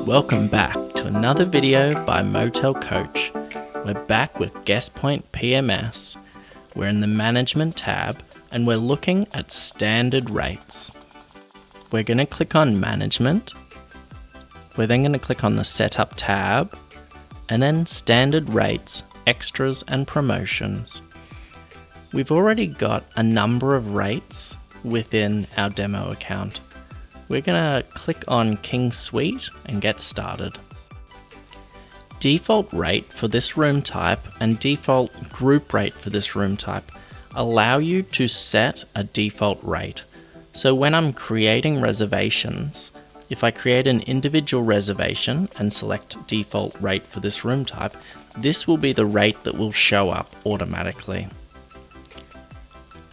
Welcome back to another video by Motel Coach. We're back with GuestPoint PMS. We're in the Management tab and we're looking at standard rates. We're going to click on Management. We're then going to click on the Setup tab and then Standard Rates, Extras and Promotions. We've already got a number of rates within our demo account. We're going to click on King Suite and get started. Default rate for this room type and default group rate for this room type allow you to set a default rate. So when I'm creating reservations, if I create an individual reservation and select default rate for this room type, this will be the rate that will show up automatically.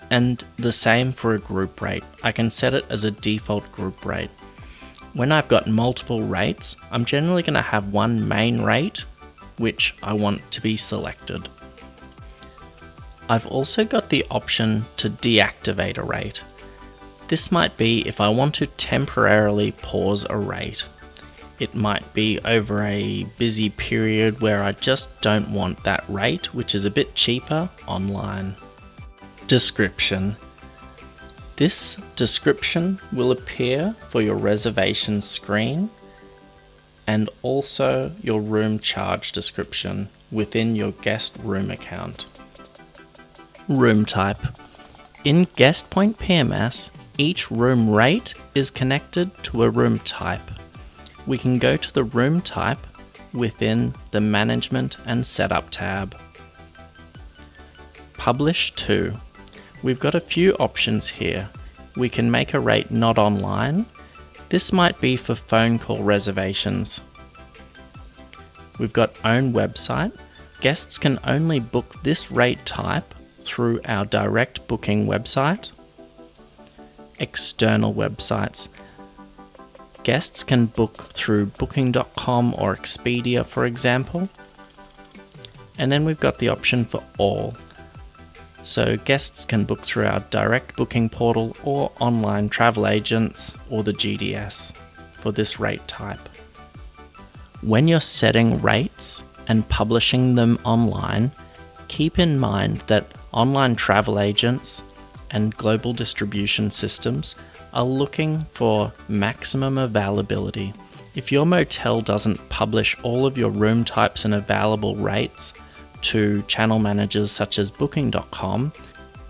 And the same for a group rate. I can set it as a default group rate. When I've got multiple rates, I'm generally going to have one main rate, which I want to be selected. I've also got the option to deactivate a rate. This might be if I want to temporarily pause a rate. It might be over a busy period where I just don't want that rate, which is a bit cheaper online. Description. This description will appear for your reservation screen and also your room charge description within your guest room account. Room type. In GuestPoint PMS, each room rate is connected to a room type. We can go to the room type within the Management and Setup tab. Publish to. We've got a few options here. We can make a rate not online. This might be for phone call reservations. We've got own website. Guests can only book this rate type through our direct booking website. External websites. Guests can book through booking.com or Expedia, for example. And then we've got the option for all. So guests can book through our direct booking portal or online travel agents or the GDS for this rate type. When you're setting rates and publishing them online, keep in mind that online travel agents and global distribution systems are looking for maximum availability. If your motel doesn't publish all of your room types and available rates to channel managers such as booking.com,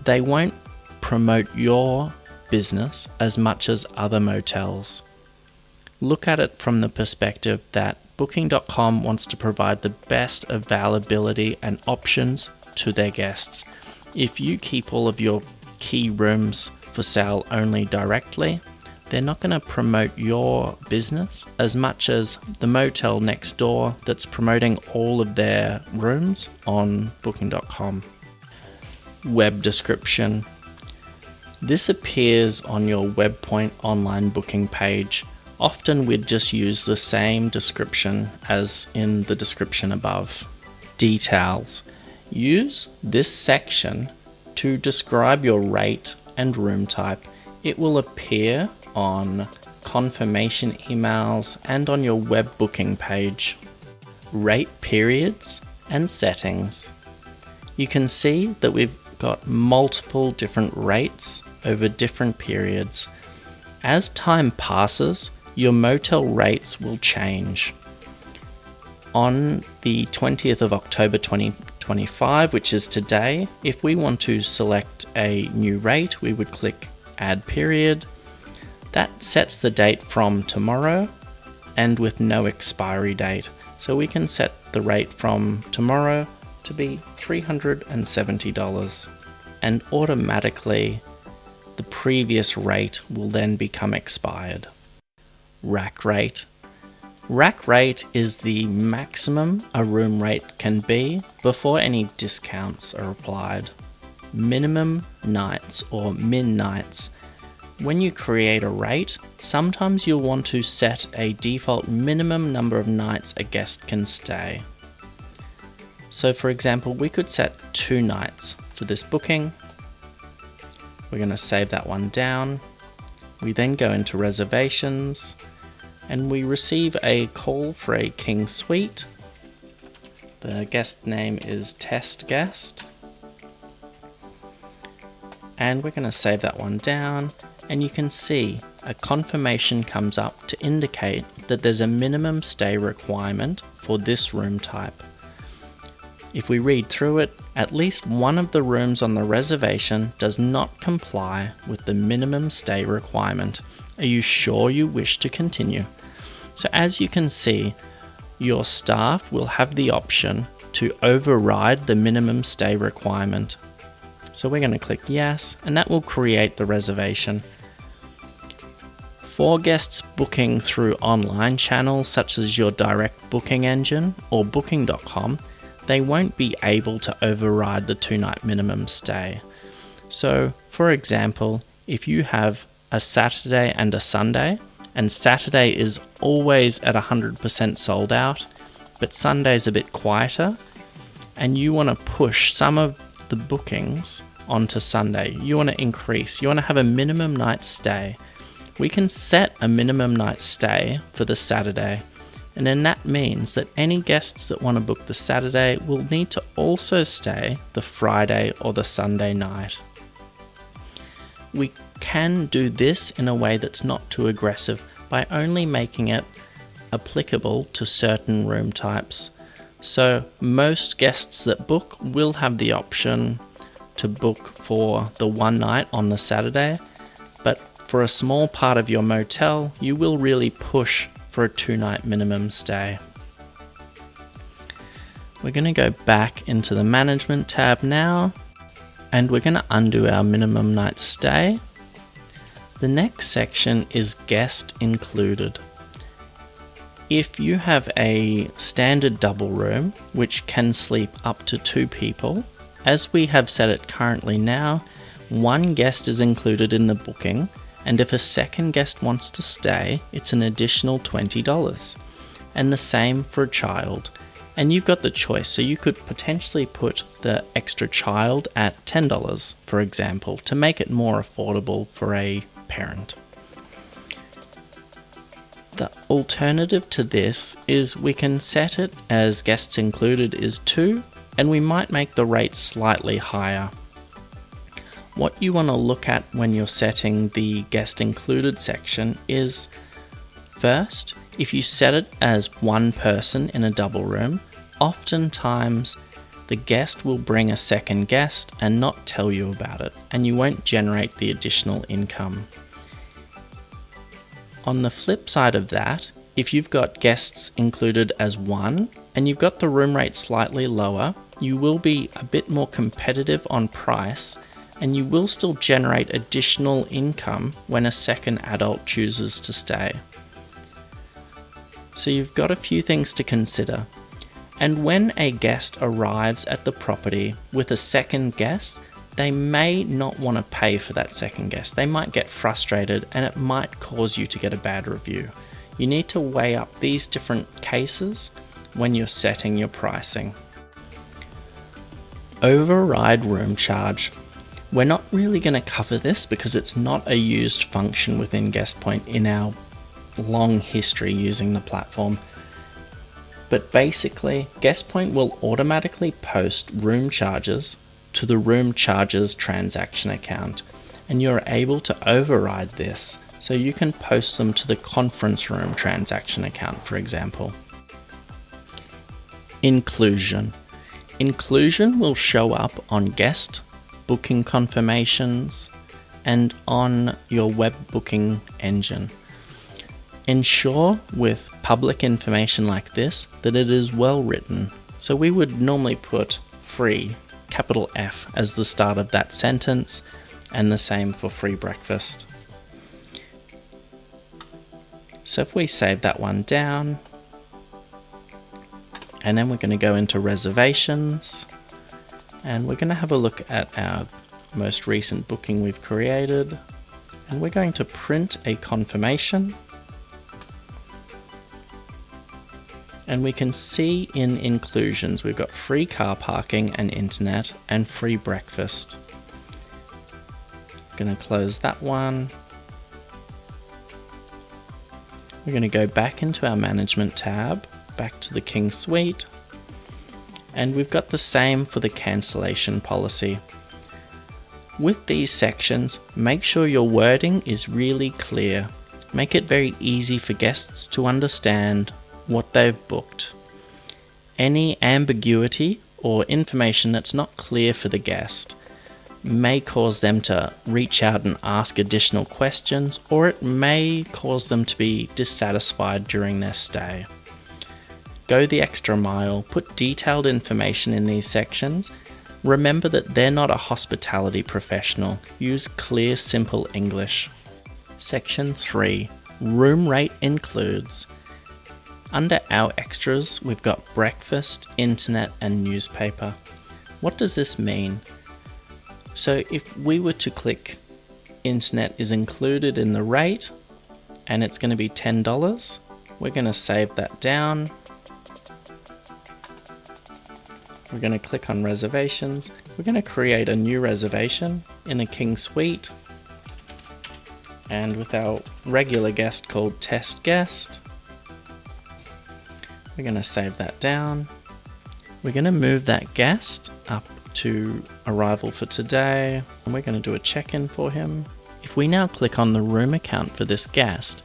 they won't promote your business as much as other motels. Look at it from the perspective that booking.com wants to provide the best availability and options to their guests. If you keep all of your key rooms for sale only directly, they're not going to promote your business as much as the motel next door that's promoting all of their rooms on booking.com. Web description. This appears on your GuestPoint online booking page. Often we'd just use the same description as in the description above. Details. Use this section to describe your rate and room type. It will appear on confirmation emails and on your web booking page. Rate periods and settings. You can see that we've got multiple different rates over different periods. As time passes, your motel rates will change. On the 20th of October 2025, which is today, if we want to select a new rate, we would click Add Period. That sets the date from tomorrow and with no expiry date. So we can set the rate from tomorrow to be $370 and automatically the previous rate will then become expired. Rack rate. Rack rate is the maximum a room rate can be before any discounts are applied. Minimum nights or min nights. When you create a rate, sometimes you'll want to set a default minimum number of nights a guest can stay. So for example, we could set 2 nights for this booking. We're going to save that one down. We then go into reservations and we receive a call for a king suite. The guest name is test guest, and we're going to save that one down, and you can see a confirmation comes up to indicate that there's a minimum stay requirement for this room type. If we read through it, at least one of the rooms on the reservation does not comply with the minimum stay requirement. Are you sure you wish to continue? So as you can see, your staff will have the option to override the minimum stay requirement. So we're going to click yes, and that will create the reservation. For guests booking through online channels such as your direct booking engine or booking.com, they won't be able to override the 2-night minimum stay. So, for example, if you have a Saturday and a Sunday, and Saturday is always at 100% sold out, but Sunday's a bit quieter, and you want to push some of the bookings onto Sunday, you want to increase, you want to have a minimum night stay, we can set a minimum night stay for the Saturday. And then that means that any guests that want to book the Saturday will need to also stay the Friday or the Sunday night. We can do this in a way that's not too aggressive by only making it applicable to certain room types. So most guests that book will have the option to book for the one night on the Saturday, but for a small part of your motel, you will really push for a 2-night minimum stay. We're going to go back into the management tab now, and we're going to undo our minimum night stay. The next section is guest included. If you have a standard double room, which can sleep up to 2 people, as we have set it currently now, 1 guest is included in the booking, and if a second guest wants to stay, it's an additional $20. And the same for a child. And you've got the choice, so you could potentially put the extra child at $10, for example, to make it more affordable for a parent. The alternative to this is we can set it as guests included is 2, and we might make the rate slightly higher. What you want to look at when you're setting the guest included section is, first, if you set it as 1 person in a double room, oftentimes the guest will bring a second guest and not tell you about it, and you won't generate the additional income. On the flip side of that, if you've got guests included as 1 and you've got the room rate slightly lower, you will be a bit more competitive on price, and you will still generate additional income when a second adult chooses to stay. So you've got a few things to consider. And when a guest arrives at the property with a second guest, they may not want to pay for that second guest. They might get frustrated, and it might cause you to get a bad review. You need to weigh up these different cases when you're setting your pricing. Override room charge. We're not really going to cover this because it's not a used function within GuestPoint in our long history using the platform. But basically, GuestPoint will automatically post room charges to the room charges transaction account, and you're able to override this, so you can post them to the conference room transaction account, for example. Inclusion. Inclusion will show up on guest booking confirmations and on your web booking engine. Ensure with public information like this that it is well written. So we would normally put free, capital F, as the start of that sentence, and the same for free breakfast. So if we save that one down, and then we're going to go into reservations, and we're going to have a look at our most recent booking we've created, and we're going to print a confirmation. And we can see in inclusions, we've got free car parking and internet and free breakfast. I'm going to close that one. We're going to go back into our management tab, back to the King Suite, and we've got the same for the cancellation policy. With these sections, make sure your wording is really clear. Make it very easy for guests to understand what they've booked. Any ambiguity or information that's not clear for the guest may cause them to reach out and ask additional questions, or it may cause them to be dissatisfied during their stay. Go the extra mile, put detailed information in these sections. Remember that they're not a hospitality professional. Use clear, simple English. Section 3. Room rate includes. Under our extras, we've got breakfast, internet, and newspaper. What does this mean? So if we were to click internet is included in the rate and it's going to be $10, we're going to save that down. We're going to click on reservations. We're going to create a new reservation in a King Suite and with our regular guest called test guest. We're going to save that down. We're going to move that guest up to arrival for today, and we're going to do a check-in for him. If we now click on the room account for this guest,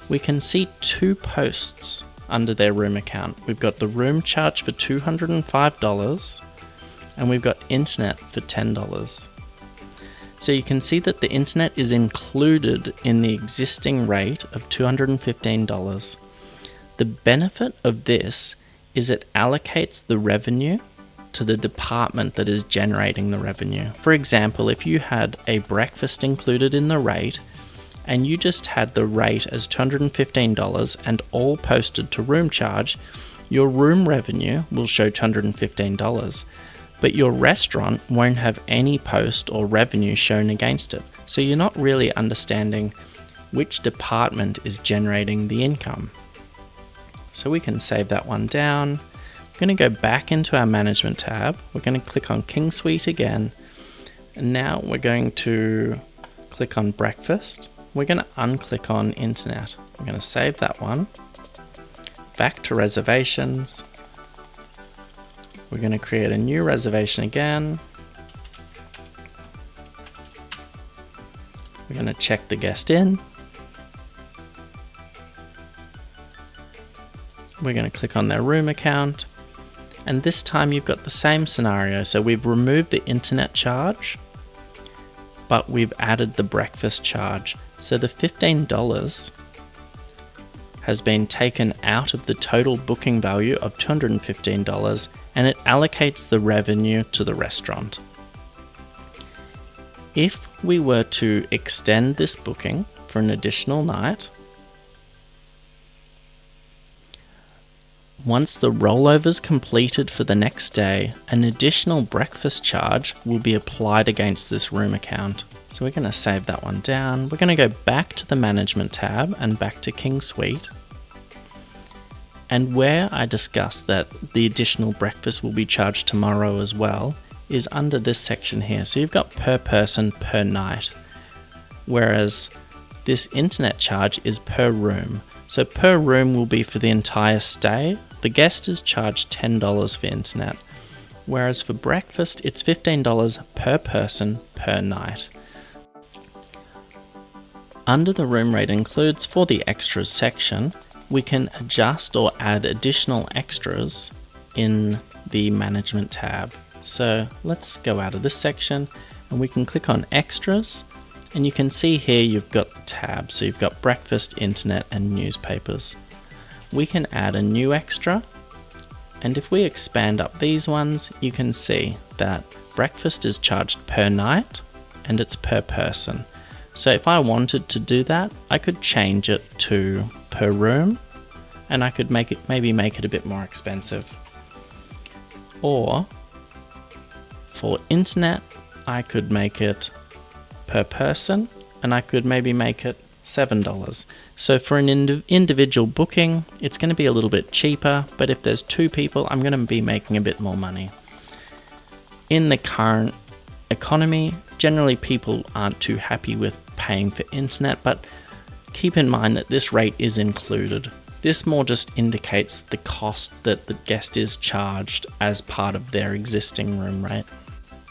we can see 2 posts under their room account. We've got the room charge for $205 and we've got internet for $10. So you can see that the internet is included in the existing rate of $215. The benefit of this is it allocates the revenue to the department that is generating the revenue. For example, if you had a breakfast included in the rate and you just had the rate as $215 and all posted to room charge, your room revenue will show $215, but your restaurant won't have any post or revenue shown against it. So you're not really understanding which department is generating the income. So we can save that one down. We're going to go back into our management tab. We're going to click on King Suite again. And now we're going to click on breakfast. We're going to unclick on internet. We're going to save that one. Back to reservations. We're going to create a new reservation again. We're going to check the guest in. We're going to click on their room account. And this time you've got the same scenario. So we've removed the internet charge, but we've added the breakfast charge. So the $15 has been taken out of the total booking value of $215, and it allocates the revenue to the restaurant. If we were to extend this booking for an additional night, once the rollover is completed for the next day, an additional breakfast charge will be applied against this room account. So we're going to save that one down. We're going to go back to the management tab and back to King Suite. And where I discussed that the additional breakfast will be charged tomorrow as well is under this section here. So you've got per person per night, whereas this internet charge is per room. So per room will be for the entire stay. The guest is charged $10 for internet, whereas for breakfast it's $15 per person per night. Under the room rate includes for the extras section, we can adjust or add additional extras in the management tab. So let's go out of this section and we can click on extras, and you can see here you've got tabs. So you've got breakfast, internet, and newspapers. We can add a new extra, and if we expand up these ones, you can see that breakfast is charged per night and it's per person. So if I wanted to do that, I could change it to per room, and I could maybe make it a bit more expensive. Or for internet, I could make it per person, and I could maybe make it $7. So for an individual booking, it's going to be a little bit cheaper, but if there's 2 people, I'm going to be making a bit more money. In the current economy, generally people aren't too happy with paying for internet, but keep in mind that this rate is included. This more just indicates the cost that the guest is charged as part of their existing room rate.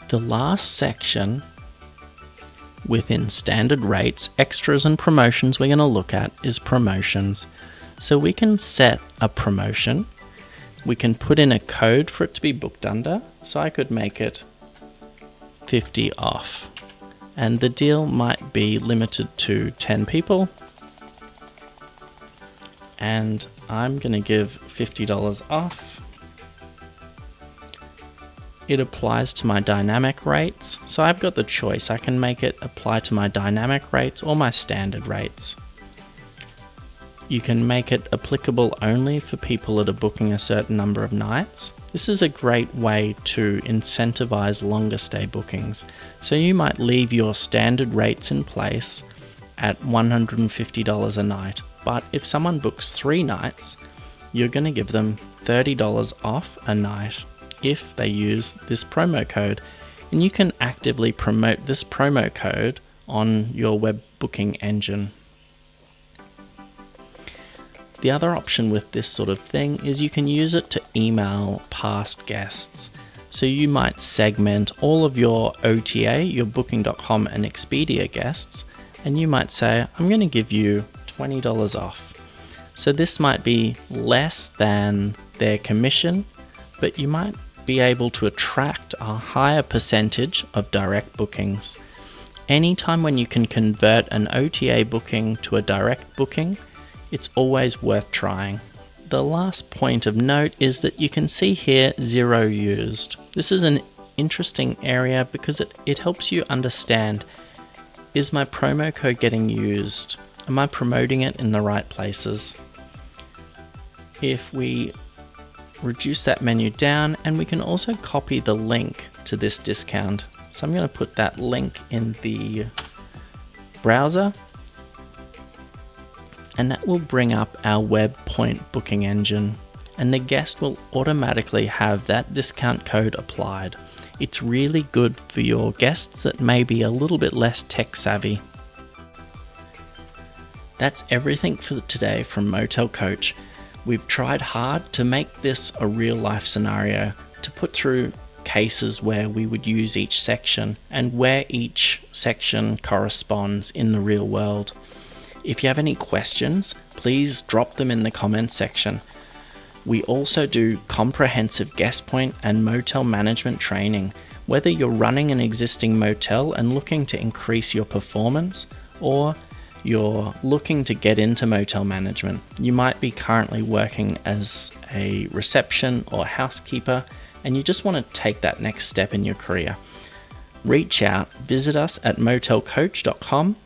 The last section within standard rates, extras and promotions we're going to look at is promotions. So we can set a promotion. We can put in a code for it to be booked under. So I could make it 50 off. And the deal might be limited to 10 people. And I'm going to give $50 off. It applies to my dynamic rates. So I've got the choice. I can make it apply to my dynamic rates or my standard rates. You can make it applicable only for people that are booking a certain number of nights. This is a great way to incentivize longer stay bookings. So you might leave your standard rates in place at $150 a night. But if someone books 3 nights, you're going to give them $30 off a night if they use this promo code. And you can actively promote this promo code on your web booking engine. The other option with this sort of thing is you can use it to email past guests. So you might segment all of your OTA, your Booking.com and Expedia guests, and you might say, I'm going to give you $20 off. So this might be less than their commission, but you might be able to attract a higher percentage of direct bookings. Anytime when you can convert an OTA booking to a direct booking, it's always worth trying. The last point of note is that you can see here 0 used. This is an interesting area because it helps you understand, is my promo code getting used? Am I promoting it in the right places? If we reduce that menu down, and we can also copy the link to this discount. So I'm going to put that link in the browser, and that will bring up our GuestPoint booking engine, and the guest will automatically have that discount code applied. It's really good for your guests that may be a little bit less tech savvy. That's everything for today from Motel Coach. We've tried hard to make this a real life scenario, to put through cases where we would use each section and where each section corresponds in the real world. If you have any questions, please drop them in the comments section. We also do comprehensive GuestPoint and motel management training. Whether you're running an existing motel and looking to increase your performance, or you're looking to get into motel management, you might be currently working as a reception or housekeeper, and you just want to take that next step in your career. Reach out, visit us at motelcoach.com,